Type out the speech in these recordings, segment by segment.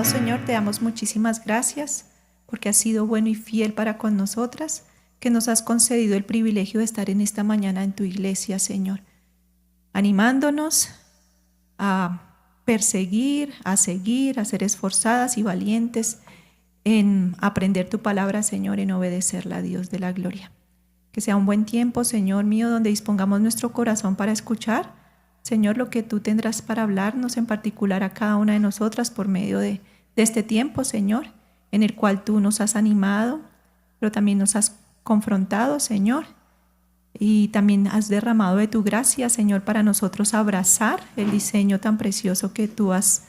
amado Señor, te damos muchísimas gracias porque has sido bueno y fiel para con nosotras, que nos has concedido el privilegio de estar en esta mañana en tu iglesia, Señor, animándonos a perseguir, a seguir, a ser esforzadas y valientes en aprender tu palabra, Señor, en obedecerla, Dios de la gloria. Que sea un buen tiempo, Señor mío, donde dispongamos nuestro corazón para escuchar, Señor, lo que tú tendrás para hablarnos en particular a cada una de nosotras por medio de este tiempo, Señor, en el cual tú nos has animado, pero también nos has confrontado, Señor, y también has derramado de tu gracia, Señor, para nosotros abrazar el diseño tan precioso que tú has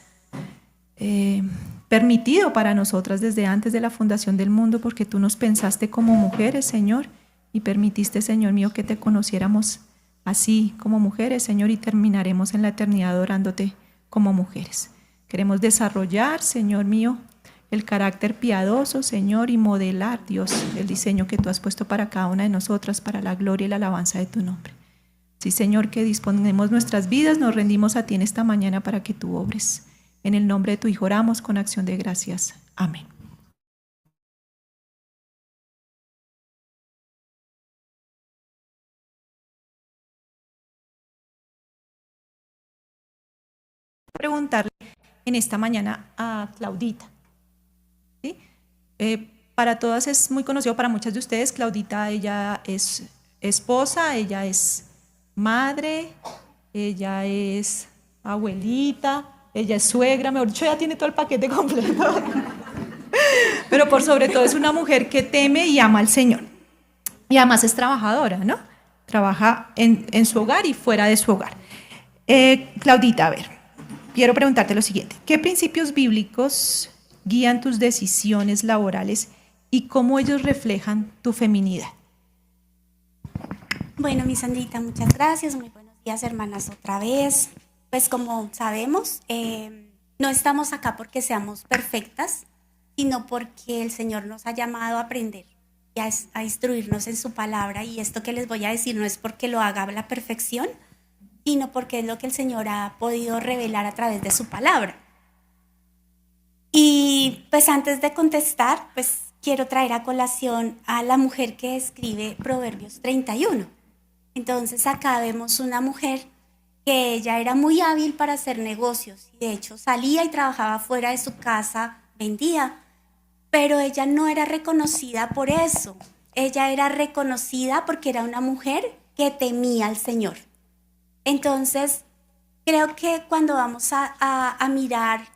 permitido para nosotras desde antes de la fundación del mundo, porque tú nos pensaste como mujeres, Señor, y permitiste, Señor mío, que te conociéramos así como mujeres, Señor, y terminaremos en la eternidad adorándote como mujeres. Queremos desarrollar, Señor mío, el carácter piadoso, Señor, y modelar, Dios, el diseño que tú has puesto para cada una de nosotras, para la gloria y la alabanza de tu nombre. Sí, Señor, que disponemos nuestras vidas, nos rendimos a ti en esta mañana para que tú obres. En el nombre de tu Hijo oramos con acción de gracias. Amén. Preguntarle en esta mañana a Claudita, ¿sí? Para todas es muy conocido, para muchas de ustedes, Claudita, ella es esposa, ella es madre, ella es abuelita, ella es suegra, mejor dicho, ella tiene todo el paquete completo. Pero por sobre todo es una mujer que teme y ama al Señor. Y además es trabajadora, ¿no? Trabaja en su hogar y fuera de su hogar. Claudita, a ver, quiero preguntarte lo siguiente. ¿Qué principios bíblicos guían tus decisiones laborales y cómo ellos reflejan tu feminidad? Bueno, mi Sandrita, muchas gracias. Muy buenos días, hermanas, otra vez. Pues como sabemos, no estamos acá porque seamos perfectas, sino porque el Señor nos ha llamado a aprender y a instruirnos en su palabra. Y esto que les voy a decir no es porque lo haga a la perfección, sino porque es lo que el Señor ha podido revelar a través de su palabra. Y pues antes de contestar, pues quiero traer a colación a la mujer que escribe Proverbios 31. Entonces acá vemos una mujer que ella era muy hábil para hacer negocios y de hecho salía y trabajaba fuera de su casa, vendía, pero ella no era reconocida por eso. Ella era reconocida porque era una mujer que temía al Señor. Entonces, creo que cuando vamos a mirar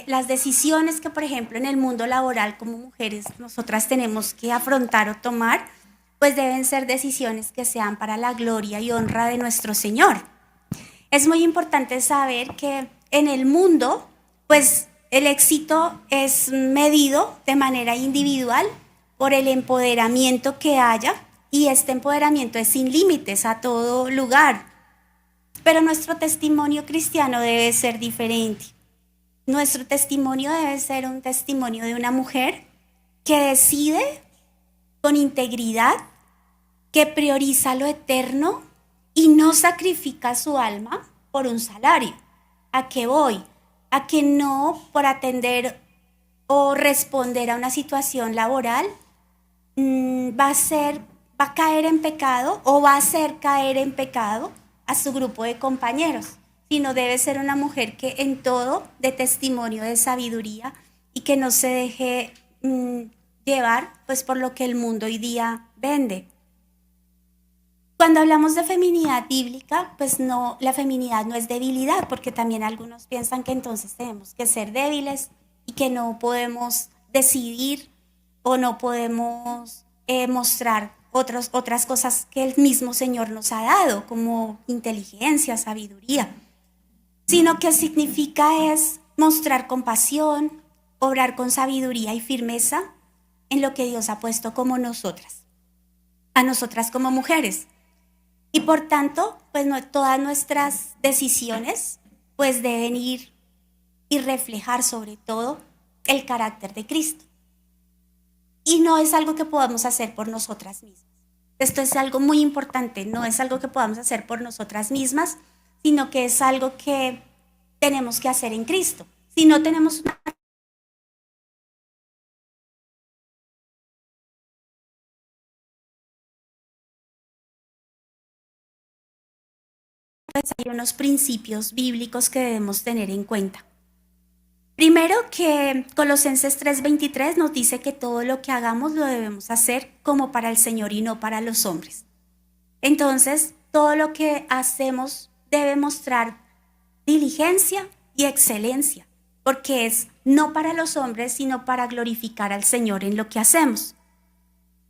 las decisiones que, por ejemplo, en el mundo laboral como mujeres nosotras tenemos que afrontar o tomar, pues deben ser decisiones que sean para la gloria y honra de nuestro Señor. Es muy importante saber que en el mundo, pues el éxito es medido de manera individual por el empoderamiento que haya, y este empoderamiento es sin límites a todo lugar. Pero nuestro testimonio cristiano debe ser diferente. Nuestro testimonio debe ser un testimonio de una mujer que decide con integridad, que prioriza lo eterno y no sacrifica su alma por un salario. ¿A qué voy? A que no por atender o responder a una situación laboral va a caer en pecado o va a hacer caer en pecado a su grupo de compañeros, sino debe ser una mujer que en todo dé testimonio de sabiduría y que no se deje llevar pues por lo que el mundo hoy día vende. Cuando hablamos de feminidad bíblica, pues no, la feminidad no es debilidad, porque también algunos piensan que entonces tenemos que ser débiles y que no podemos decidir o no podemos mostrar otras cosas que el mismo Señor nos ha dado, como inteligencia, sabiduría, sino que significa es mostrar compasión, obrar con sabiduría y firmeza en lo que Dios ha puesto como nosotras, a nosotras como mujeres. Y por tanto, pues no, todas nuestras decisiones pues deben ir y reflejar sobre todo el carácter de Cristo. Y no es algo que podamos hacer por nosotras mismas. Esto es algo muy importante, no es algo que podamos hacer por nosotras mismas, sino que es algo que tenemos que hacer en Cristo. Si no tenemos una pues hay unos principios bíblicos que debemos tener en cuenta. Primero, que Colosenses 3:23 nos dice que todo lo que hagamos lo debemos hacer como para el Señor y no para los hombres. Entonces, todo lo que hacemos debe mostrar diligencia y excelencia, porque es no para los hombres, sino para glorificar al Señor en lo que hacemos.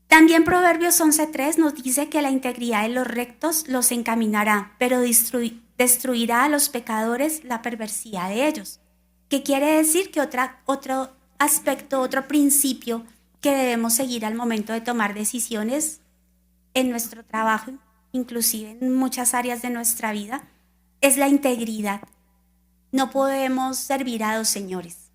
También Proverbios 11:3 nos dice que la integridad de los rectos los encaminará, pero destruirá a los pecadores la perversidad de ellos. ¿Qué quiere decir? Que otro aspecto, otro principio que debemos seguir al momento de tomar decisiones en nuestro trabajo, inclusive en muchas áreas de nuestra vida, es la integridad. No podemos servir a dos señores,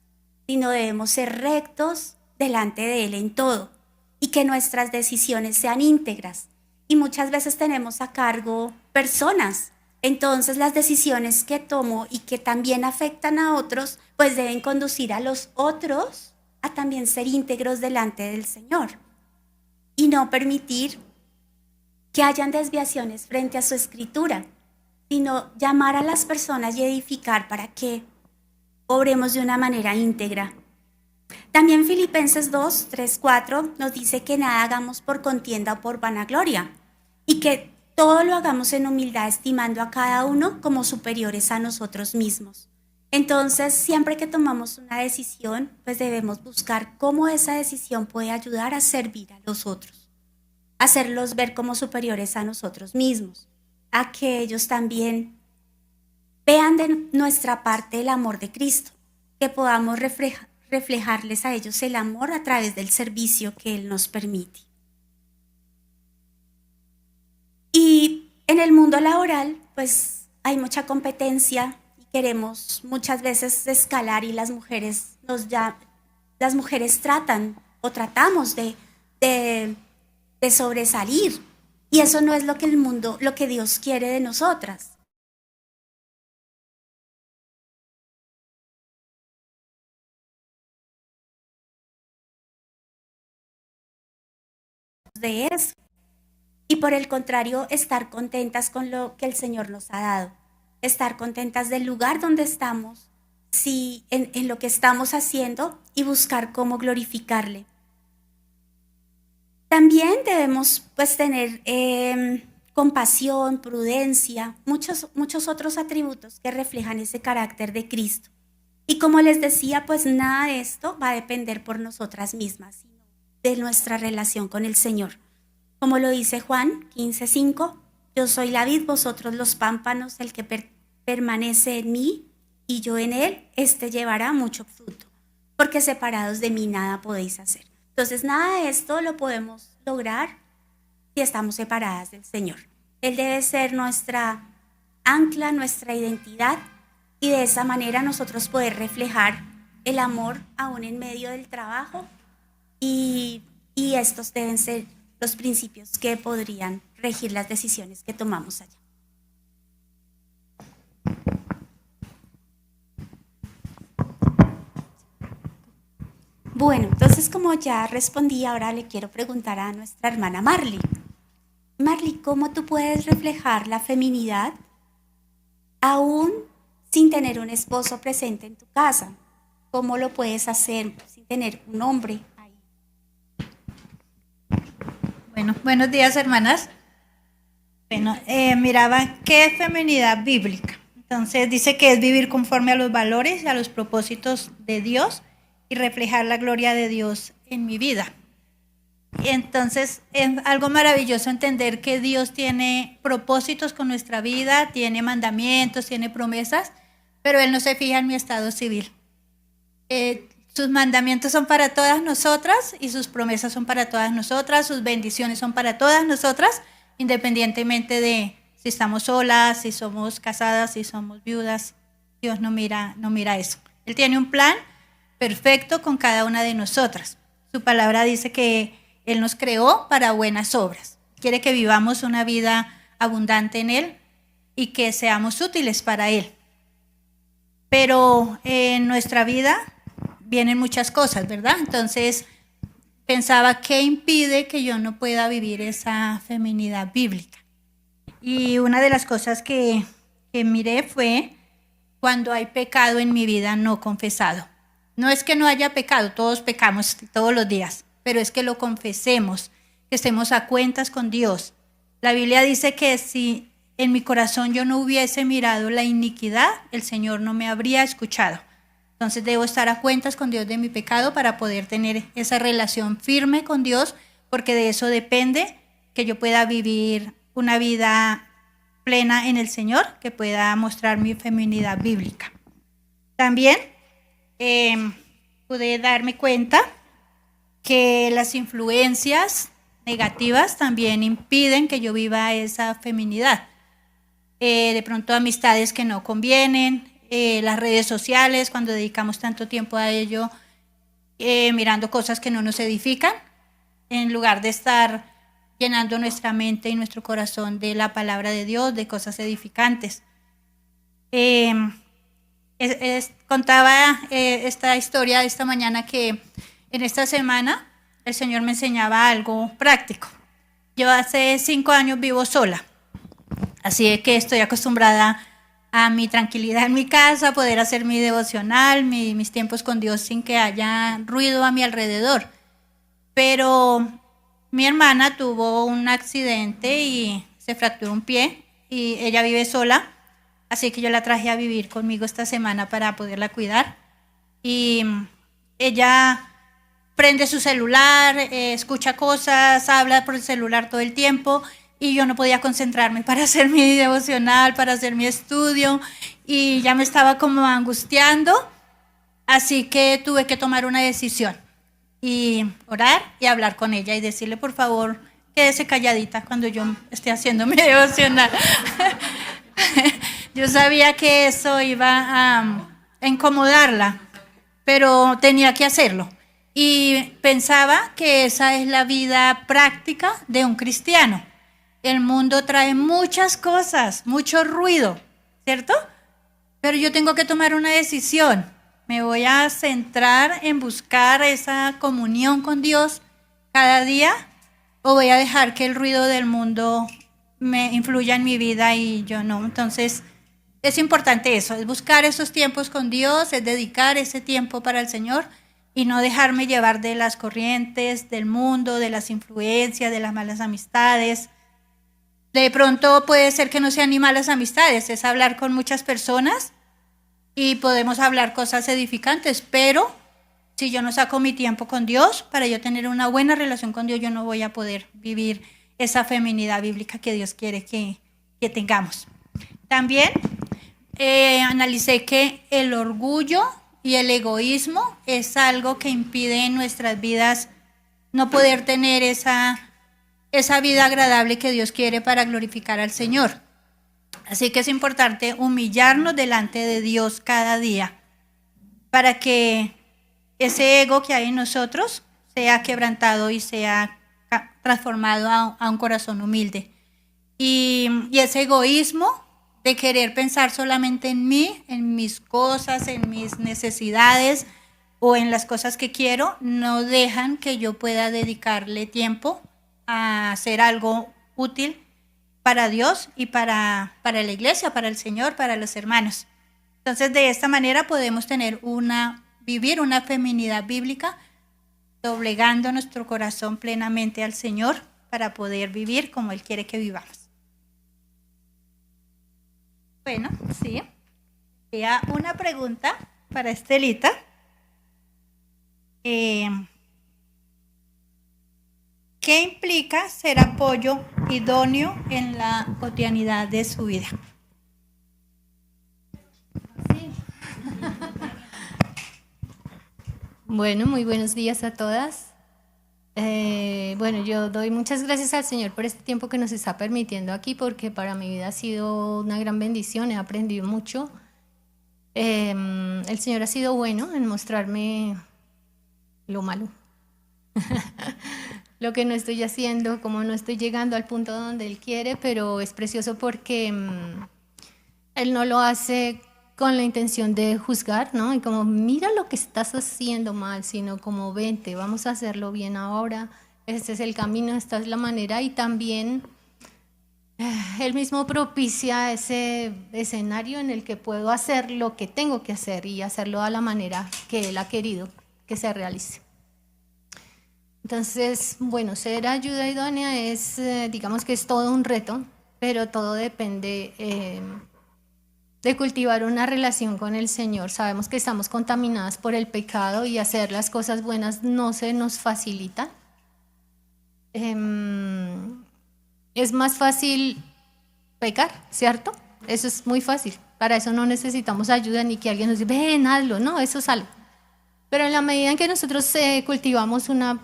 sino debemos ser rectos delante de Él en todo y que nuestras decisiones sean íntegras. Y muchas veces tenemos a cargo personas. Entonces las decisiones que tomo y que también afectan a otros, pues deben conducir a los otros a también ser íntegros delante del Señor y no permitir que hayan desviaciones frente a su escritura, sino llamar a las personas y edificar para que obremos de una manera íntegra. También Filipenses 2:3-4 nos dice que nada hagamos por contienda o por vanagloria y que todo lo hagamos en humildad, estimando a cada uno como superiores a nosotros mismos. Entonces, siempre que tomamos una decisión, pues debemos buscar cómo esa decisión puede ayudar a servir a los otros, hacerlos ver como superiores a nosotros mismos, a que ellos también vean de nuestra parte el amor de Cristo, que podamos reflejarles a ellos el amor a través del servicio que Él nos permite. Y en el mundo laboral, pues hay mucha competencia y queremos muchas veces escalar y las mujeres tratan o tratamos de sobresalir. Y eso no es lo que Dios quiere de nosotras. De eso. Y por el contrario, estar contentas con lo que el Señor nos ha dado, estar contentas del lugar donde estamos, en lo que estamos haciendo y buscar cómo glorificarle. También debemos pues tener compasión, prudencia, muchos otros atributos que reflejan ese carácter de Cristo. Y como les decía, pues nada de esto va a depender por nosotras mismas, sino de nuestra relación con el Señor. Como lo dice Juan 15:5, yo soy la vid, vosotros los pámpanos, el que permanece en mí y yo en él, este llevará mucho fruto, porque separados de mí nada podéis hacer. Entonces nada de esto lo podemos lograr si estamos separadas del Señor. Él debe ser nuestra ancla, nuestra identidad, y de esa manera nosotros poder reflejar el amor aún en medio del trabajo, y estos deben ser los principios que podrían regir las decisiones que tomamos allá. Bueno, entonces como ya respondí, ahora le quiero preguntar a nuestra hermana Marley. Marley, ¿cómo tú puedes reflejar la feminidad aún sin tener un esposo presente en tu casa? ¿Cómo lo puedes hacer sin tener un hombre ahí? Bueno, buenos días, hermanas. Bueno, miraba qué es feminidad bíblica. Entonces dice que es vivir conforme a los valores y a los propósitos de Dios y reflejar la gloria de Dios en mi vida. Y entonces es algo maravilloso entender que Dios tiene propósitos con nuestra vida, tiene mandamientos, tiene promesas, pero Él no se fija en mi estado civil. Sus mandamientos son para todas nosotras y sus promesas son para todas nosotras, sus bendiciones son para todas nosotras, independientemente de si estamos solas, si somos casadas, si somos viudas. Dios no mira eso. Él tiene un plan perfecto con cada una de nosotras. Su palabra dice que Él nos creó para buenas obras. Quiere que vivamos una vida abundante en Él y que seamos útiles para Él. Pero en nuestra vida vienen muchas cosas, ¿verdad? Entonces pensaba, ¿qué impide que yo no pueda vivir esa feminidad bíblica? Y una de las cosas que que miré fue cuando hay pecado en mi vida no confesado. No es que no haya pecado, todos pecamos todos los días, pero es que lo confesemos, que estemos a cuentas con Dios. La Biblia dice que si en mi corazón yo no hubiese mirado la iniquidad, el Señor no me habría escuchado. Entonces debo estar a cuentas con Dios de mi pecado para poder tener esa relación firme con Dios, porque de eso depende que yo pueda vivir una vida plena en el Señor, que pueda mostrar mi feminidad bíblica. También pude darme cuenta que las influencias negativas también impiden que yo viva esa feminidad. De pronto amistades que no convienen, las redes sociales, cuando dedicamos tanto tiempo a ello, mirando cosas que no nos edifican, en lugar de estar llenando nuestra mente y nuestro corazón de la palabra de Dios, de cosas edificantes. Contaba esta historia esta mañana que en esta semana el Señor me enseñaba algo práctico. Yo hace 5 años vivo sola, así que estoy acostumbrada a mi tranquilidad en mi casa, poder hacer mi devocional, mis tiempos con Dios sin que haya ruido a mi alrededor. Pero mi hermana tuvo un accidente y se fracturó un pie y ella vive sola, así que yo la traje a vivir conmigo esta semana para poderla cuidar. Y ella prende su celular, escucha cosas, habla por el celular todo el tiempo y yo no podía concentrarme para hacer mi devocional, para hacer mi estudio y ya me estaba como angustiando, así que tuve que tomar una decisión y orar y hablar con ella y decirle, por favor, quédese calladita cuando yo esté haciendo mi devocional. Yo sabía que eso iba a incomodarla, pero tenía que hacerlo. Y pensaba que esa es la vida práctica de un cristiano. El mundo trae muchas cosas, mucho ruido, ¿cierto? Pero yo tengo que tomar una decisión. Me voy a centrar en buscar esa comunión con Dios cada día o voy a dejar que el ruido del mundo me influya en mi vida y yo no. Entonces, es importante eso, es buscar esos tiempos con Dios, es dedicar ese tiempo para el Señor y no dejarme llevar de las corrientes del mundo, de las influencias, de las malas amistades. De pronto puede ser que no sean ni malas amistades, es hablar con muchas personas y podemos hablar cosas edificantes, pero si yo no saco mi tiempo con Dios, para yo tener una buena relación con Dios, yo no voy a poder vivir esa feminidad bíblica que Dios quiere que tengamos. También analicé que el orgullo y el egoísmo es algo que impide en nuestras vidas no poder tener esa vida agradable que Dios quiere para glorificar al Señor. Así que es importante humillarnos delante de Dios cada día para que ese ego que hay en nosotros sea quebrantado y sea transformado a un corazón humilde. Y ese egoísmo de querer pensar solamente en mí, en mis cosas, en mis necesidades o en las cosas que quiero, no dejan que yo pueda dedicarle tiempo a hacer algo útil para Dios y para la iglesia, para el Señor, para los hermanos. Entonces, de esta manera podemos vivir una feminidad bíblica, doblegando nuestro corazón plenamente al Señor para poder vivir como Él quiere que vivamos. Bueno, sí. Había una pregunta para Estelita. ¿Qué implica ser apoyo idóneo en la cotidianidad de su vida? Sí. Bueno, muy buenos días a todas. Bueno, yo doy muchas gracias al Señor por este tiempo que nos está permitiendo aquí, porque para mi vida ha sido una gran bendición, he aprendido mucho. El Señor ha sido bueno en mostrarme lo malo, lo que no estoy haciendo, cómo no estoy llegando al punto donde Él quiere, pero es precioso porque Él no lo hace con la intención de juzgar, ¿no? Y como, mira lo que estás haciendo mal, sino como, vente, vamos a hacerlo bien ahora, este es el camino, esta es la manera. Y también Él mismo propicia ese escenario en el que puedo hacer lo que tengo que hacer y hacerlo a la manera que Él ha querido que se realice. Entonces, bueno, ser ayuda idónea es, digamos que es todo un reto, pero todo depende de cultivar una relación con el Señor. Sabemos que estamos contaminadas por el pecado y hacer las cosas buenas no se nos facilita. Es más fácil pecar, ¿cierto? Eso es muy fácil. Para eso no necesitamos ayuda ni que alguien nos diga, ven, hazlo. No, eso sale. Pero en la medida en que nosotros cultivamos una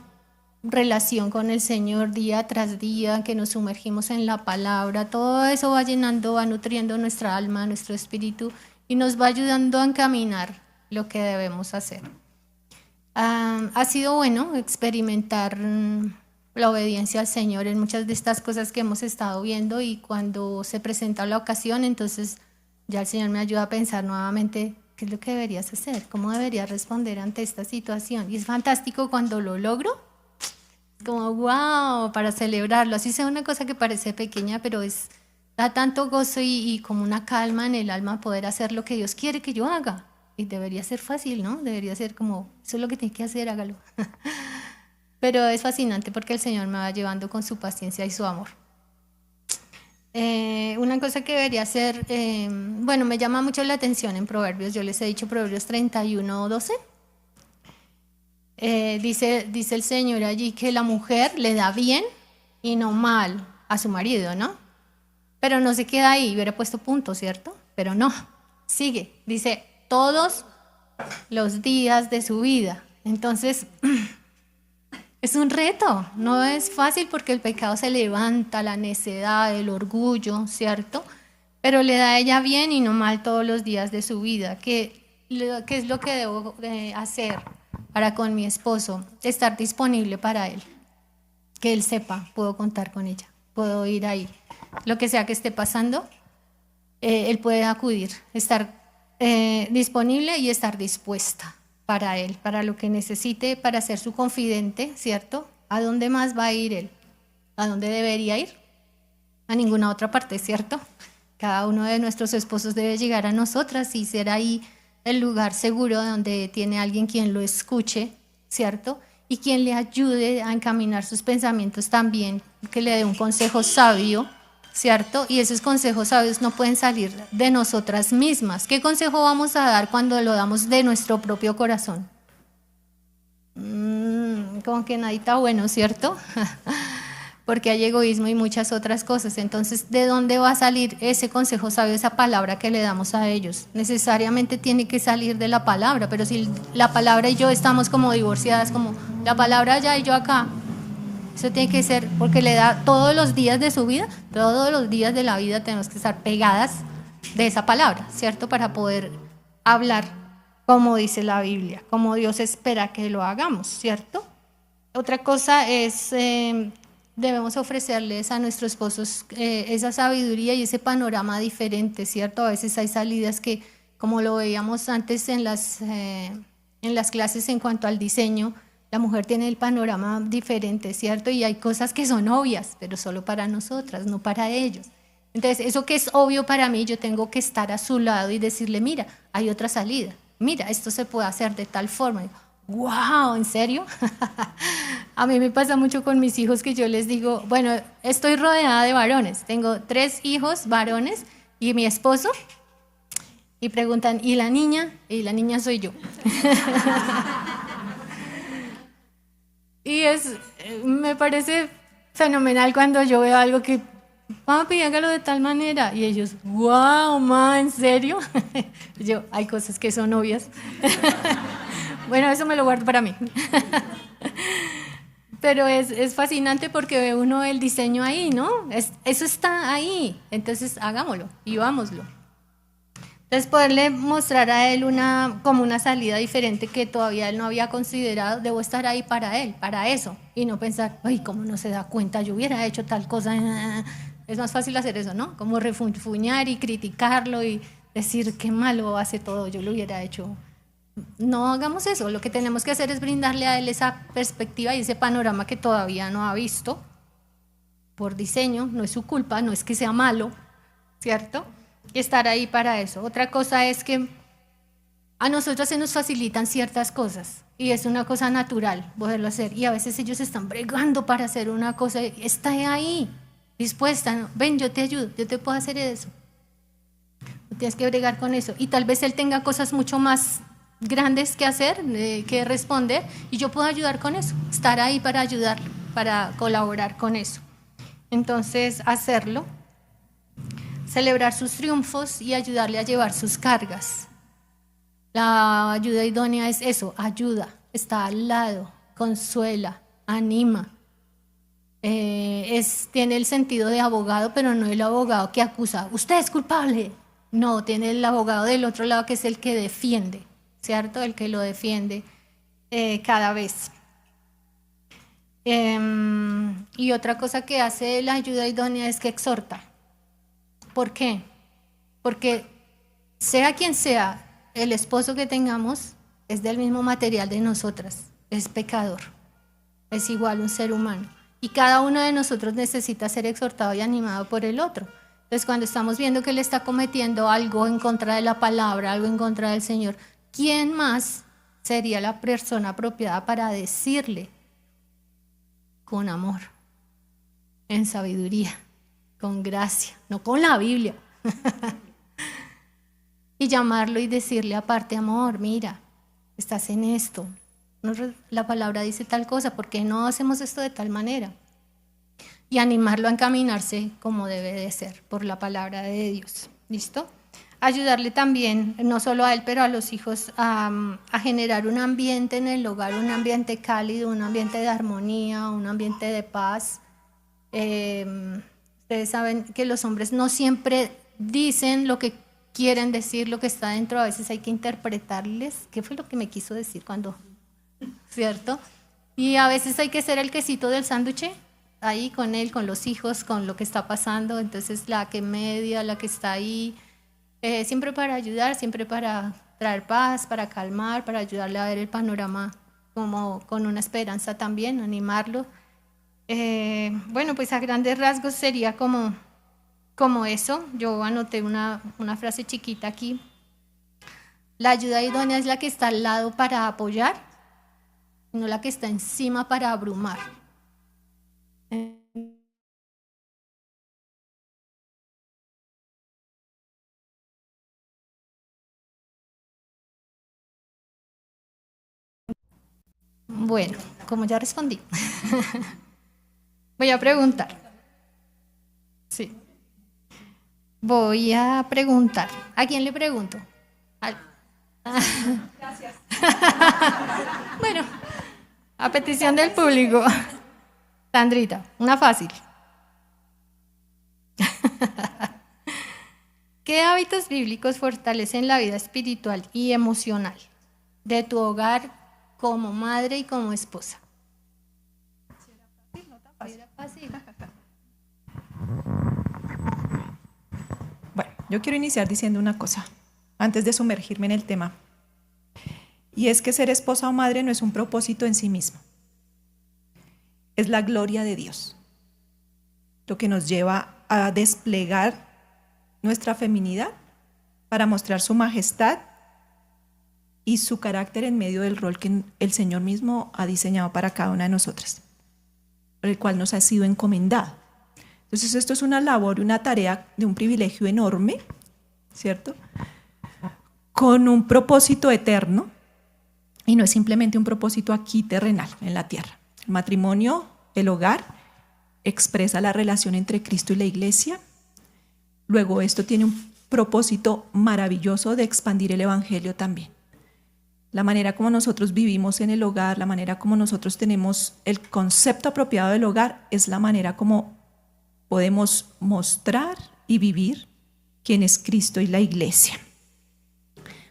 relación con el Señor día tras día, que nos sumergimos en la palabra, todo eso va llenando, va nutriendo nuestra alma, nuestro espíritu y nos va ayudando a encaminar lo que debemos hacer. Ha sido bueno experimentar la obediencia al Señor en muchas de estas cosas que hemos estado viendo, y cuando se presenta la ocasión, entonces ya el Señor me ayuda a pensar nuevamente qué es lo que deberías hacer, cómo deberías responder ante esta situación. Y es fantástico cuando lo logro, como wow, para celebrarlo, así sea una cosa que parece pequeña, pero da tanto gozo y como una calma en el alma poder hacer lo que Dios quiere que yo haga. Y debería ser fácil, ¿no? Debería ser como, eso es lo que tiene que hacer, hágalo. Pero es fascinante porque el Señor me va llevando con su paciencia y su amor. Una cosa que debería ser, bueno, me llama mucho la atención en Proverbios, yo les he dicho Proverbios 31:12. Dice el Señor allí que la mujer le da bien y no mal a su marido, ¿no? Pero no se queda ahí, hubiera puesto punto, ¿cierto? Pero no, sigue, dice todos los días de su vida. Entonces, es un reto, no es fácil porque el pecado se levanta, la necedad, el orgullo, ¿cierto? Pero le da a ella bien y no mal todos los días de su vida. ¿Qué es lo que debo hacer para con mi esposo? Estar disponible para él, que él sepa, puedo contar con ella, puedo ir ahí. Lo que sea que esté pasando, él puede acudir, estar disponible y estar dispuesta para él, para lo que necesite, para ser su confidente, ¿cierto? ¿A dónde más va a ir él? ¿A dónde debería ir? A ninguna otra parte, ¿cierto? Cada uno de nuestros esposos debe llegar a nosotras y ser ahí el lugar seguro donde tiene alguien quien lo escuche, ¿cierto? Y quien le ayude a encaminar sus pensamientos también, que le dé un consejo sabio, ¿cierto? Y esos consejos sabios no pueden salir de nosotras mismas. ¿Qué consejo vamos a dar cuando lo damos de nuestro propio corazón? Como que nadie está bueno, ¿cierto? Porque hay egoísmo y muchas otras cosas. Entonces, ¿de dónde va a salir ese consejo sabio, esa palabra que le damos a ellos? Necesariamente tiene que salir de la palabra, pero si la palabra y yo estamos como divorciadas, como la palabra allá y yo acá, eso tiene que ser, porque le da todos los días de su vida, todos los días de la vida tenemos que estar pegadas de esa palabra, ¿cierto? Para poder hablar como dice la Biblia, como Dios espera que lo hagamos, ¿cierto? Otra cosa es, debemos ofrecerles a nuestros esposos esa sabiduría y ese panorama diferente, ¿cierto? A veces hay salidas que, como lo veíamos antes en las clases en cuanto al diseño, la mujer tiene el panorama diferente, ¿cierto? Y hay cosas que son obvias, pero solo para nosotras, no para ellos. Entonces, eso que es obvio para mí, yo tengo que estar a su lado y decirle, mira, hay otra salida. Mira, esto se puede hacer de tal forma. ¡Wow! ¿En serio? A mí me pasa mucho con mis hijos que yo les digo, bueno, estoy rodeada de varones. Tengo 3 hijos varones y mi esposo. Y preguntan, ¿y la niña? Y la niña soy yo. Y me parece fenomenal cuando yo veo algo que, papi, hágalo de tal manera. Y ellos, wow, ma, ¿en serio? Y yo, hay cosas que son obvias. Bueno, eso me lo guardo para mí. Pero es fascinante porque ve uno el diseño ahí, ¿no? Eso está ahí. Entonces, hagámoslo y vámoslo. Entonces, poderle mostrar a él como una salida diferente que todavía él no había considerado, debo estar ahí para él, para eso, y no pensar, ay, ¿cómo no se da cuenta? Yo hubiera hecho tal cosa. Es más fácil hacer eso, ¿no? Como refunfuñar y criticarlo y decir qué malo hace todo, yo lo hubiera hecho. No hagamos eso, lo que tenemos que hacer es brindarle a él esa perspectiva y ese panorama que todavía no ha visto, por diseño, no es su culpa, no es que sea malo, ¿cierto? Y estar ahí para eso. Otra cosa es que a nosotros se nos facilitan ciertas cosas y es una cosa natural poderlo hacer. Y a veces ellos están bregando para hacer una cosa, está ahí, dispuesta, ¿no? Ven, yo te ayudo, yo te puedo hacer eso. No tienes que bregar con eso. Y tal vez él tenga cosas mucho más grandes que hacer, que responder, y yo puedo ayudar con eso, estar ahí para ayudarlo, para colaborar con eso. Entonces, hacerlo, celebrar sus triunfos y ayudarle a llevar sus cargas. La ayuda idónea es eso, ayuda, está al lado, consuela, anima. Tiene el sentido de abogado, pero no el abogado que acusa, usted es culpable. No, tiene el abogado del otro lado que es el que defiende, ¿cierto? El que lo defiende cada vez. Y otra cosa que hace la ayuda idónea es que exhorta. ¿Por qué? Porque sea quien sea el esposo que tengamos, es del mismo material de nosotras, es pecador, es igual un ser humano. Y cada uno de nosotros necesita ser exhortado y animado por el otro. Entonces, cuando estamos viendo que él está cometiendo algo en contra de la palabra, algo en contra del Señor, ¿quién más sería la persona apropiada para decirle con amor, en sabiduría, con gracia, no con la Biblia? Y llamarlo y decirle aparte, amor, mira, estás en esto. La palabra dice tal cosa, ¿por qué no hacemos esto de tal manera? Y animarlo a encaminarse como debe de ser, por la palabra de Dios. ¿Listo? Ayudarle también, no solo a él, pero a los hijos, a generar un ambiente en el hogar, un ambiente cálido, un ambiente de armonía, un ambiente de paz. Ustedes saben que los hombres no siempre dicen lo que quieren decir, lo que está dentro, a veces hay que interpretarles qué fue lo que me quiso decir cuando, ¿cierto? Y a veces hay que ser el quesito del sándwich, ahí con él, con los hijos, con lo que está pasando. Entonces la que media, la que está ahí, siempre para ayudar, siempre para traer paz, para calmar, para ayudarle a ver el panorama como con una esperanza también, animarlo. Bueno, pues a grandes rasgos sería como eso. Yo anoté una frase chiquita aquí. La ayuda idónea es la que está al lado para apoyar, no la que está encima para abrumar. Bueno, como ya respondí, voy a preguntar. Sí. Voy a preguntar. ¿A quién le pregunto? Gracias. Bueno, a petición del público. Sandrita, una fácil. ¿Qué hábitos bíblicos fortalecen la vida espiritual y emocional de tu hogar como madre y como esposa? ¿Era fácil? Bueno, yo quiero iniciar diciendo una cosa, antes de sumergirme en el tema. Y es que ser esposa o madre no es un propósito en sí mismo. Es la gloria de Dios, lo que nos lleva a desplegar nuestra feminidad para mostrar su majestad y su carácter en medio del rol que el Señor mismo ha diseñado para cada una de nosotras, por el cual nos ha sido encomendado. Entonces esto es una labor, una tarea de un privilegio enorme, ¿cierto? Con un propósito eterno, y no es simplemente un propósito aquí terrenal, en la tierra. El matrimonio, el hogar, expresa la relación entre Cristo y la iglesia. Luego esto tiene un propósito maravilloso de expandir el evangelio también. La manera como nosotros vivimos en el hogar, la manera como nosotros tenemos el concepto apropiado del hogar, es la manera como podemos mostrar y vivir quién es Cristo y la iglesia.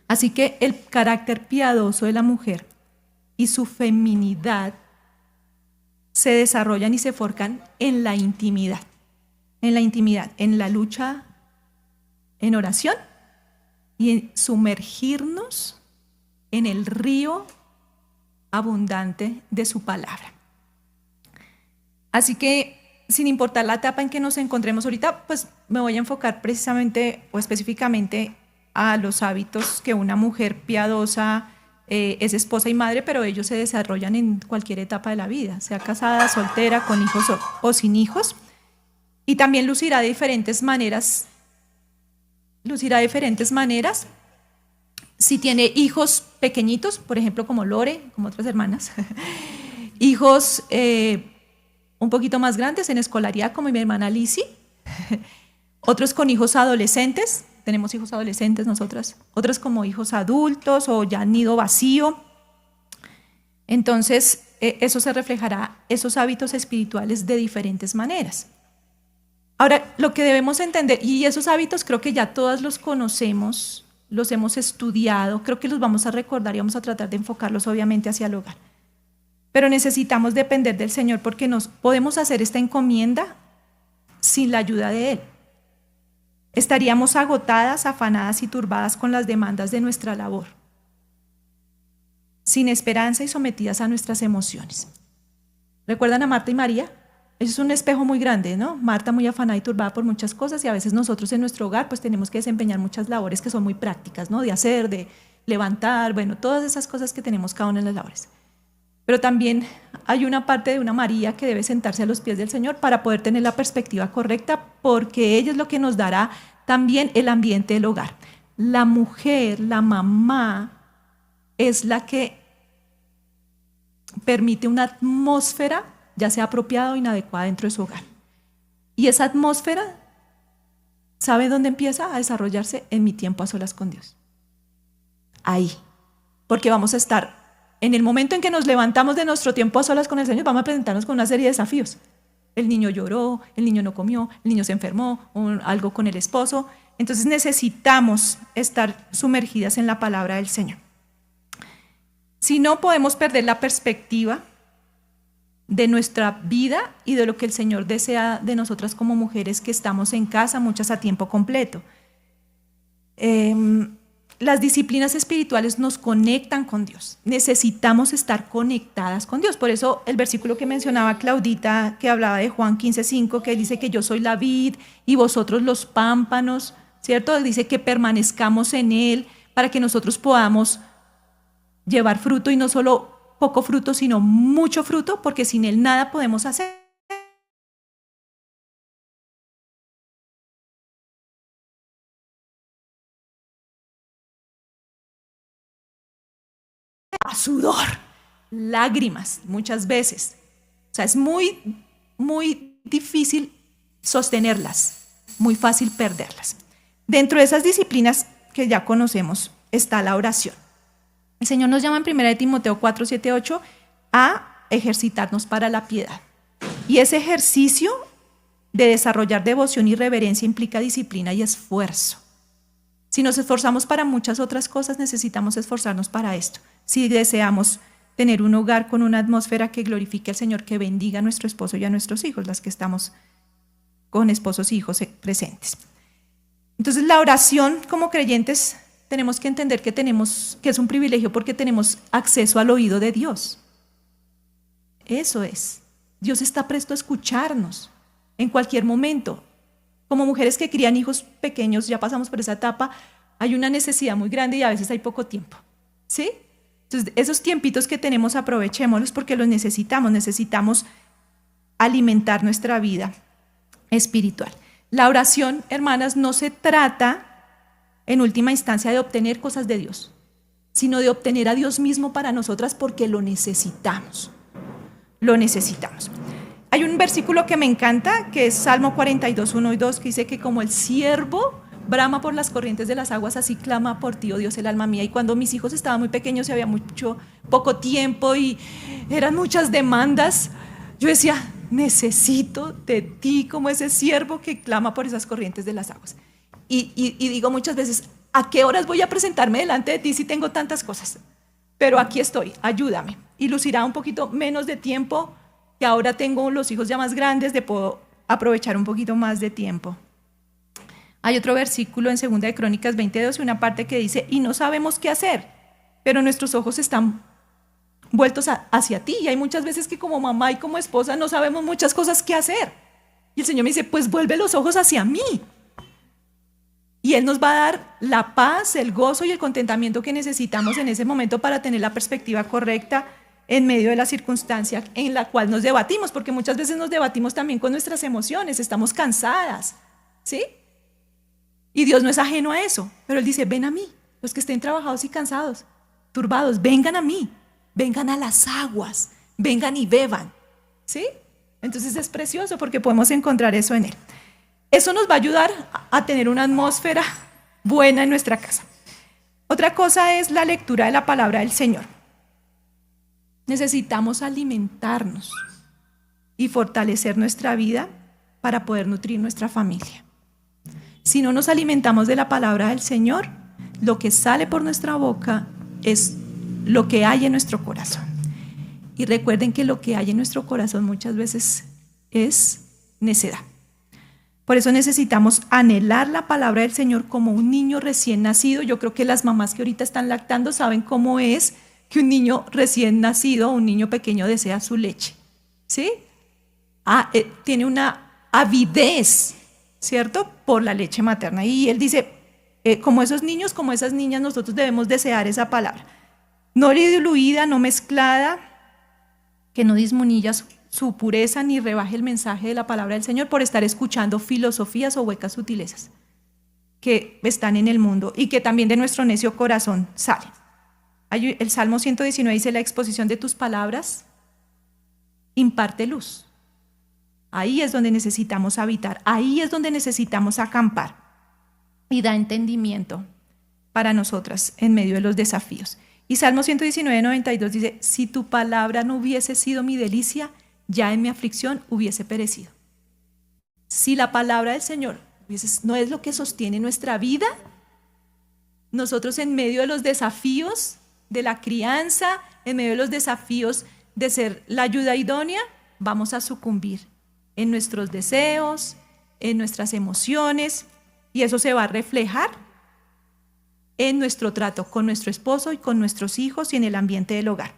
Así que el carácter piadoso de la mujer y su feminidad se desarrollan y se forjan en la intimidad, en la lucha, en oración y en sumergirnos en el río abundante de su palabra. Así que sin importar la etapa en que nos encontremos ahorita, pues me voy a enfocar precisamente o específicamente a los hábitos que una mujer piadosa es esposa y madre, pero ellos se desarrollan en cualquier etapa de la vida, sea casada, soltera, con hijos o sin hijos. Y también lucirá de diferentes maneras. Si tiene hijos pequeñitos, por ejemplo, como Lore, como otras hermanas, hijos un poquito más grandes en escolaridad, como mi hermana Lizzy, otros con hijos adolescentes, tenemos hijos adolescentes nosotras, otros como hijos adultos o ya nido vacío. Entonces, eso se reflejará, esos hábitos espirituales de diferentes maneras. Ahora, lo que debemos entender, y esos hábitos creo que ya todos los conocemos, los hemos estudiado, creo que los vamos a recordar y vamos a tratar de enfocarlos obviamente hacia el hogar. Pero necesitamos depender del Señor porque nos podemos hacer esta encomienda sin la ayuda de Él. Estaríamos agotadas, afanadas y turbadas con las demandas de nuestra labor, sin esperanza y sometidas a nuestras emociones. ¿Recuerdan a Marta y María? Eso es un espejo muy grande, ¿no? Marta muy afanada y turbada por muchas cosas y a veces nosotros en nuestro hogar pues tenemos que desempeñar muchas labores que son muy prácticas, ¿no? De hacer, de levantar, bueno, todas esas cosas que tenemos cada una en las labores. Pero también hay una parte de una María que debe sentarse a los pies del Señor para poder tener la perspectiva correcta, porque ella es lo que nos dará también el ambiente del hogar. La mujer, la mamá, es la que permite una atmósfera, ya sea apropiada o inadecuada dentro de su hogar. Y esa atmósfera, ¿sabe dónde empieza a desarrollarse? En mi tiempo a solas con Dios. Ahí. Porque vamos a estar, en el momento en que nos levantamos de nuestro tiempo a solas con el Señor, vamos a presentarnos con una serie de desafíos. El niño lloró, el niño no comió, el niño se enfermó, o algo con el esposo. Entonces necesitamos estar sumergidas en la palabra del Señor. Si no, podemos perder la perspectiva de nuestra vida y de lo que el Señor desea de nosotras como mujeres que estamos en casa, muchas a tiempo completo. Las disciplinas espirituales nos conectan con Dios. Necesitamos estar conectadas con Dios. Por eso el versículo que mencionaba Claudita, que hablaba de Juan 15:5, que dice que yo soy la vid y vosotros los pámpanos, ¿cierto? Dice que permanezcamos en Él para que nosotros podamos llevar fruto y no solo poco fruto, sino mucho fruto, porque sin Él nada podemos hacer. A sudor, lágrimas, muchas veces. O sea, es muy, muy difícil sostenerlas, muy fácil perderlas. Dentro de esas disciplinas que ya conocemos está la oración. El Señor nos llama en 1 Timoteo 4, 7, 8 a ejercitarnos para la piedad. Y ese ejercicio de desarrollar devoción y reverencia implica disciplina y esfuerzo. Si nos esforzamos para muchas otras cosas, necesitamos esforzarnos para esto. Si deseamos tener un hogar con una atmósfera que glorifique al Señor, que bendiga a nuestro esposo y a nuestros hijos, las que estamos con esposos y hijos presentes. Entonces, la oración como creyentes tenemos que entender que es un privilegio porque tenemos acceso al oído de Dios. Eso es. Dios está presto a escucharnos en cualquier momento. Como mujeres que crían hijos pequeños, ya pasamos por esa etapa, hay una necesidad muy grande y a veces hay poco tiempo. ¿Sí? Entonces, esos tiempitos que tenemos, aprovechémoslos porque los necesitamos. Necesitamos alimentar nuestra vida espiritual. La oración, hermanas, no se trata en última instancia de obtener cosas de Dios, sino de obtener a Dios mismo para nosotras porque lo necesitamos. Lo necesitamos. Hay un versículo que me encanta, que es Salmo 42, 1 y 2, que dice que como el ciervo brama por las corrientes de las aguas, así clama por ti, oh Dios, el alma mía. Y cuando mis hijos estaban muy pequeños y había poco tiempo y eran muchas demandas, yo decía, necesito de ti como ese ciervo que clama por esas corrientes de las aguas. Y digo muchas veces, ¿a qué horas voy a presentarme delante de ti si tengo tantas cosas? Pero aquí estoy, ayúdame. Y lucirá un poquito menos de tiempo, que ahora tengo los hijos ya más grandes, de puedo aprovechar un poquito más de tiempo. Hay otro versículo en 2 de Crónicas 22, una parte que dice, y no sabemos qué hacer, pero nuestros ojos están vueltos hacia ti. Y hay muchas veces que como mamá y como esposa no sabemos muchas cosas qué hacer. Y el Señor me dice, pues vuelve los ojos hacia mí. Y Él nos va a dar la paz, el gozo y el contentamiento que necesitamos en ese momento para tener la perspectiva correcta en medio de la circunstancia en la cual nos debatimos, porque muchas veces nos debatimos también con nuestras emociones, estamos cansadas, ¿sí? Y Dios no es ajeno a eso, pero Él dice, ven a mí, los que estén trabajados y cansados, turbados, vengan a mí, vengan a las aguas, vengan y beban, ¿sí? Entonces es precioso porque podemos encontrar eso en Él. Eso nos va a ayudar a tener una atmósfera buena en nuestra casa. Otra cosa es la lectura de la palabra del Señor. Necesitamos alimentarnos y fortalecer nuestra vida para poder nutrir nuestra familia. Si no nos alimentamos de la palabra del Señor, lo que sale por nuestra boca es lo que hay en nuestro corazón. Y recuerden que lo que hay en nuestro corazón muchas veces es necedad. Por eso necesitamos anhelar la palabra del Señor como un niño recién nacido. Yo creo que las mamás que ahorita están lactando saben cómo es que un niño recién nacido, un niño pequeño desea su leche, ¿sí? Tiene una avidez, ¿cierto? Por la leche materna. Y Él dice, como esos niños, como esas niñas, nosotros debemos desear esa palabra. No diluida, no mezclada, que no disminuya su pureza ni rebaje el mensaje de la palabra del Señor por estar escuchando filosofías o huecas sutilezas que están en el mundo y que también de nuestro necio corazón salen. El Salmo 119 dice, la exposición de tus palabras imparte luz. Ahí es donde necesitamos habitar, ahí es donde necesitamos acampar y da entendimiento para nosotras en medio de los desafíos. Y Salmo 119, 92 dice, si tu palabra no hubiese sido mi delicia, ya en mi aflicción hubiese perecido. Si la palabra del Señor no es lo que sostiene nuestra vida, nosotros en medio de los desafíos de la crianza, en medio de los desafíos de ser la ayuda idónea, vamos a sucumbir en nuestros deseos, en nuestras emociones, y eso se va a reflejar en nuestro trato con nuestro esposo y con nuestros hijos y en el ambiente del hogar.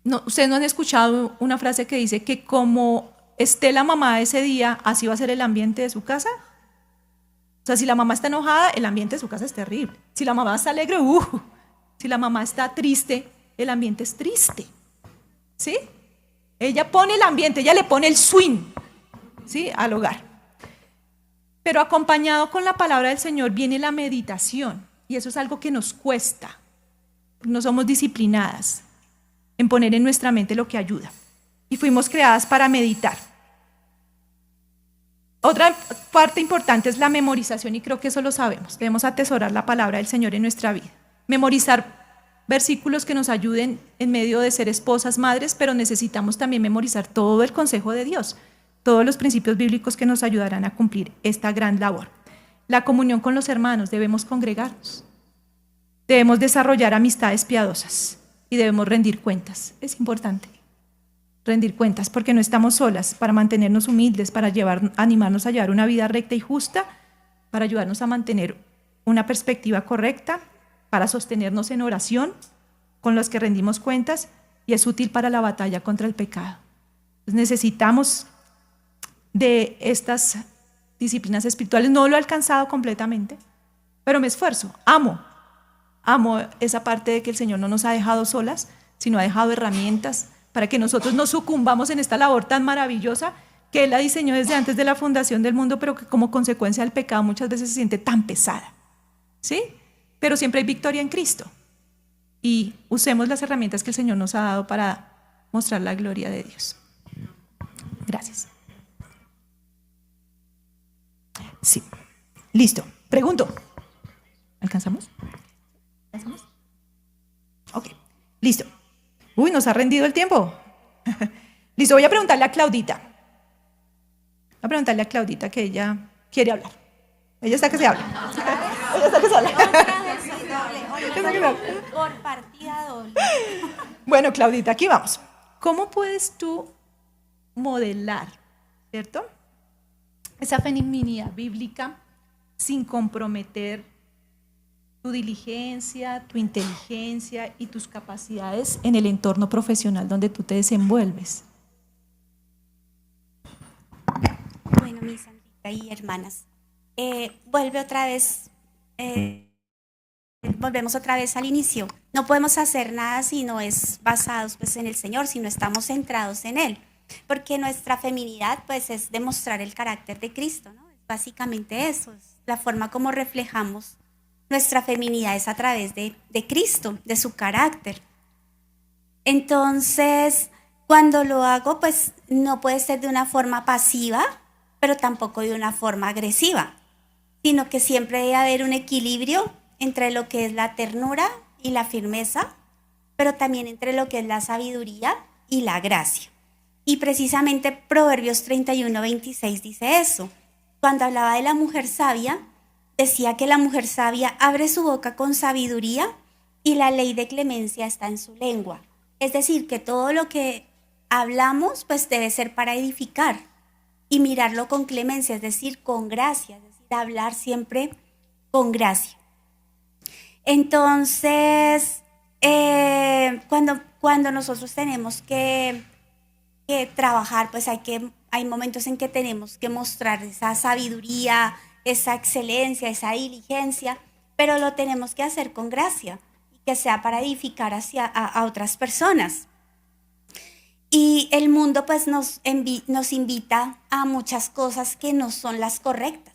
No, ¿ustedes no han escuchado una frase que dice que como esté la mamá ese día, así va a ser el ambiente de su casa? O sea, si la mamá está enojada, el ambiente de su casa es terrible. Si la mamá está alegre, si la mamá está triste, el ambiente es triste, ¿sí? Ella pone el ambiente, ella le pone el swing, ¿sí? Al hogar. Pero acompañado con la palabra del Señor viene la meditación, y eso es algo que nos cuesta. No somos disciplinadas en poner en nuestra mente lo que ayuda. Y fuimos creadas para meditar. Otra parte importante es la memorización, y creo que eso lo sabemos. Debemos atesorar la palabra del Señor en nuestra vida. Memorizar versículos que nos ayuden en medio de ser esposas, madres, pero necesitamos también memorizar todo el consejo de Dios, todos los principios bíblicos que nos ayudarán a cumplir esta gran labor. La comunión con los hermanos, debemos congregarnos. Debemos desarrollar amistades piadosas y debemos rendir cuentas. Es importante rendir cuentas porque no estamos solas, para mantenernos humildes, para animarnos a llevar una vida recta y justa, para ayudarnos a mantener una perspectiva correcta, para sostenernos en oración con los que rendimos cuentas, y es útil para la batalla contra el pecado. Entonces necesitamos de estas disciplinas espirituales. No lo he alcanzado completamente, pero me esfuerzo, amo esa parte de que el Señor no nos ha dejado solas, sino ha dejado herramientas para que nosotros no sucumbamos en esta labor tan maravillosa que Él la diseñó desde antes de la fundación del mundo, pero que como consecuencia del pecado muchas veces se siente tan pesada, ¿sí? Pero siempre hay victoria en Cristo. Y usemos las herramientas que el Señor nos ha dado para mostrar la gloria de Dios. Gracias. Sí. Listo. Pregunto. ¿Alcanzamos? ¿Alcanzamos? Ok. Listo. Uy, nos ha rendido el tiempo. Listo, voy a preguntarle a Claudita. Voy a preguntarle a Claudita que ella quiere hablar. Ella está que se habla. Ella está que se habla. Por partida doble. Bueno, Claudita, aquí vamos. ¿Cómo puedes tú modelar, ¿cierto?, esa feminidad bíblica sin comprometer tu diligencia, tu inteligencia y tus capacidades en el entorno profesional donde tú te desenvuelves? y hermanas. Vuelve otra vez, volvemos otra vez al inicio. No podemos hacer nada si no es basados pues, en el Señor, si no estamos centrados en Él. Porque nuestra feminidad pues, es demostrar el carácter de Cristo, ¿no? Es básicamente eso, es la forma como reflejamos nuestra feminidad es a través de Cristo, de su carácter. Entonces, cuando lo hago, pues no puede ser de una forma pasiva, pero tampoco de una forma agresiva, sino que siempre debe haber un equilibrio entre lo que es la ternura y la firmeza, pero también entre lo que es la sabiduría y la gracia. Y precisamente Proverbios 31:26 dice eso. Cuando hablaba de la mujer sabia, decía que la mujer sabia abre su boca con sabiduría y la ley de clemencia está en su lengua. Es decir, que todo lo que hablamos pues debe ser para edificar y mirarlo con clemencia, es decir, con gracia, es decir, hablar siempre con gracia. Entonces, cuando nosotros tenemos que trabajar, pues hay momentos en que tenemos que mostrar esa sabiduría, esa excelencia, esa diligencia, pero lo tenemos que hacer con gracia y que sea para edificar a otras personas. Y el mundo pues nos invita a muchas cosas que no son las correctas.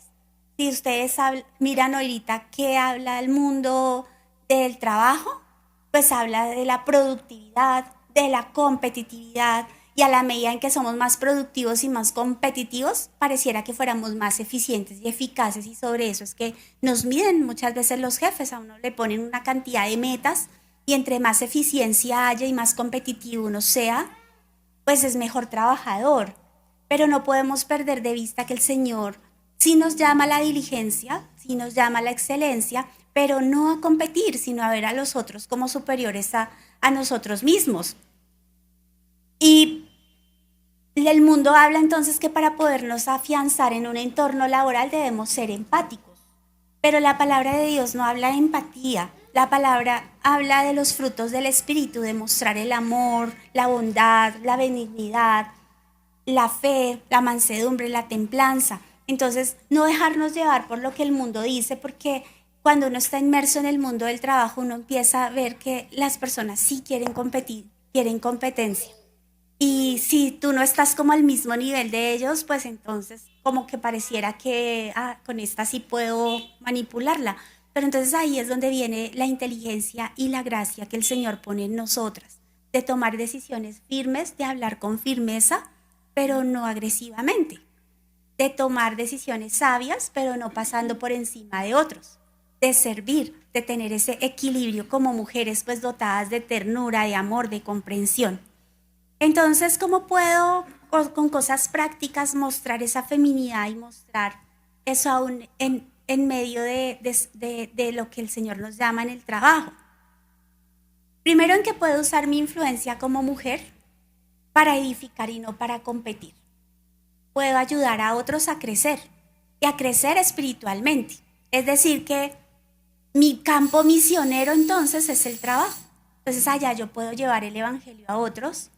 Si ustedes miran ahorita qué habla el mundo del trabajo, pues habla de la productividad, de la competitividad, y a la medida en que somos más productivos y más competitivos, pareciera que fuéramos más eficientes y eficaces, y sobre eso es que nos miden muchas veces los jefes. A uno le ponen una cantidad de metas y entre más eficiencia haya y más competitivo uno sea, pues es mejor trabajador. Pero no podemos perder de vista que el Señor sí nos llama a la diligencia, sí nos llama a la excelencia, pero no a competir, sino a ver a los otros como superiores a nosotros mismos. Y el mundo habla entonces que para podernos afianzar en un entorno laboral debemos ser empáticos. Pero la palabra de Dios no habla de empatía. La palabra habla de los frutos del Espíritu, de mostrar el amor, la bondad, la benignidad, la fe, la mansedumbre, la templanza. Entonces, no dejarnos llevar por lo que el mundo dice, porque cuando uno está inmerso en el mundo del trabajo, uno empieza a ver que las personas sí quieren competir, quieren competencia. Y si tú no estás como al mismo nivel de ellos, pues entonces como que pareciera que con esta sí puedo manipularla. Pero entonces ahí es donde viene la inteligencia y la gracia que el Señor pone en nosotras, de tomar decisiones firmes, de hablar con firmeza, pero no agresivamente, de tomar decisiones sabias, pero no pasando por encima de otros, de servir, de tener ese equilibrio como mujeres pues dotadas de ternura, de amor, de comprensión. Entonces, ¿cómo puedo con cosas prácticas mostrar esa feminidad y mostrar eso aún en medio de lo que el Señor nos llama en el trabajo? Primero, en que puedo usar mi influencia como mujer para edificar y no para competir. Puedo ayudar a otros a crecer y a crecer espiritualmente. Es decir, que mi campo misionero entonces es el trabajo. Entonces allá yo puedo llevar el evangelio a otros.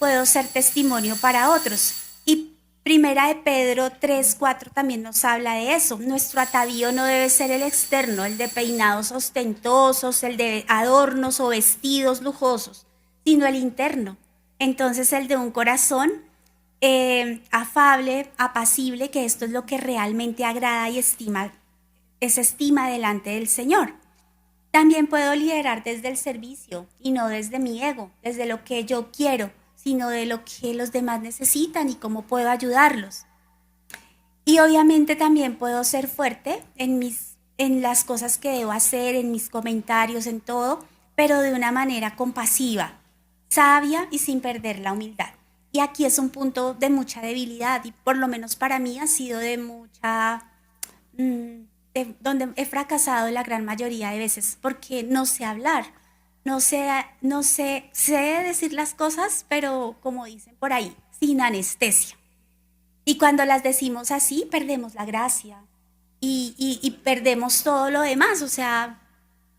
Puedo ser testimonio para otros. Y Primera de Pedro 3:4 también nos habla de eso. Nuestro atavío no debe ser el externo, el de peinados ostentosos, el de adornos o vestidos lujosos, sino el interno. Entonces el de un corazón afable, apacible, que esto es lo que realmente agrada y es estima delante del Señor. También puedo liderar desde el servicio y no desde mi ego, desde lo que yo quiero, sino de lo que los demás necesitan y cómo puedo ayudarlos. Y obviamente también puedo ser fuerte en las cosas que debo hacer, en mis comentarios, en todo, pero de una manera compasiva, sabia y sin perder la humildad. Y aquí es un punto de mucha debilidad y por lo menos para mí ha sido de mucha... donde he fracasado la gran mayoría de veces porque no sé hablar, sé decir las cosas, pero como dicen por ahí, sin anestesia. Y cuando las decimos así, perdemos la gracia y perdemos todo lo demás, o sea,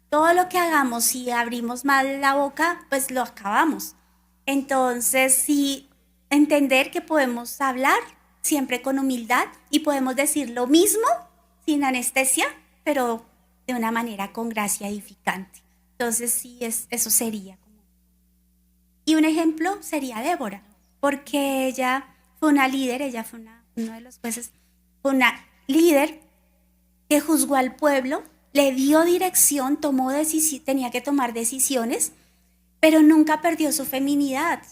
todo lo que hagamos, si abrimos mal la boca, pues lo acabamos. Entonces, sí, entender que podemos hablar, siempre con humildad, y podemos decir lo mismo sin anestesia, pero de una manera con gracia edificante. Entonces sí, eso sería. Y un ejemplo sería Débora, porque ella fue una líder, uno de los jueces, fue una líder que juzgó al pueblo, le dio dirección, tenía que tomar decisiones, pero nunca perdió su feminidad.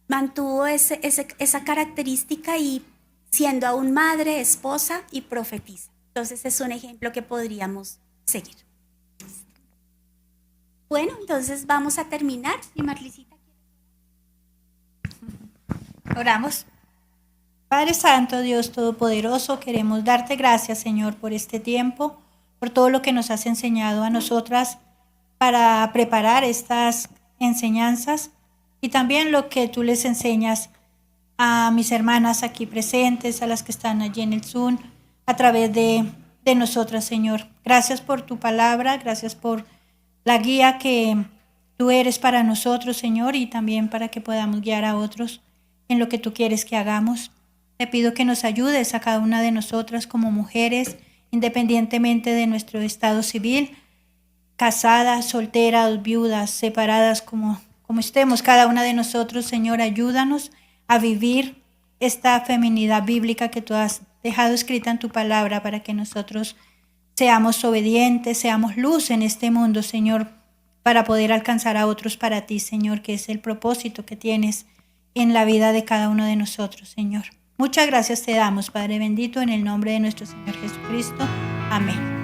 Mantuvo esa característica y siendo aún madre, esposa y profetisa. Entonces es un ejemplo que podríamos seguir. Bueno, entonces vamos a terminar. Y Marlicita. Oramos. Padre Santo, Dios Todopoderoso, queremos darte gracias, Señor, por este tiempo, por todo lo que nos has enseñado a nosotras para preparar estas enseñanzas y también lo que tú les enseñas a mis hermanas aquí presentes, a las que están allí en el Zoom, a través de nosotras, Señor. Gracias por tu palabra, gracias por la guía que tú eres para nosotros, Señor, y también para que podamos guiar a otros en lo que tú quieres que hagamos. Te pido que nos ayudes a cada una de nosotras como mujeres, independientemente de nuestro estado civil, casadas, solteras, viudas, separadas, como estemos cada una de nosotros, Señor, ayúdanos a vivir esta feminidad bíblica que tú has dejado escrita en tu palabra para que nosotros seamos obedientes, seamos luz en este mundo, Señor, para poder alcanzar a otros para ti, Señor, que es el propósito que tienes en la vida de cada uno de nosotros, Señor. Muchas gracias te damos, Padre bendito, en el nombre de nuestro Señor Jesucristo. Amén.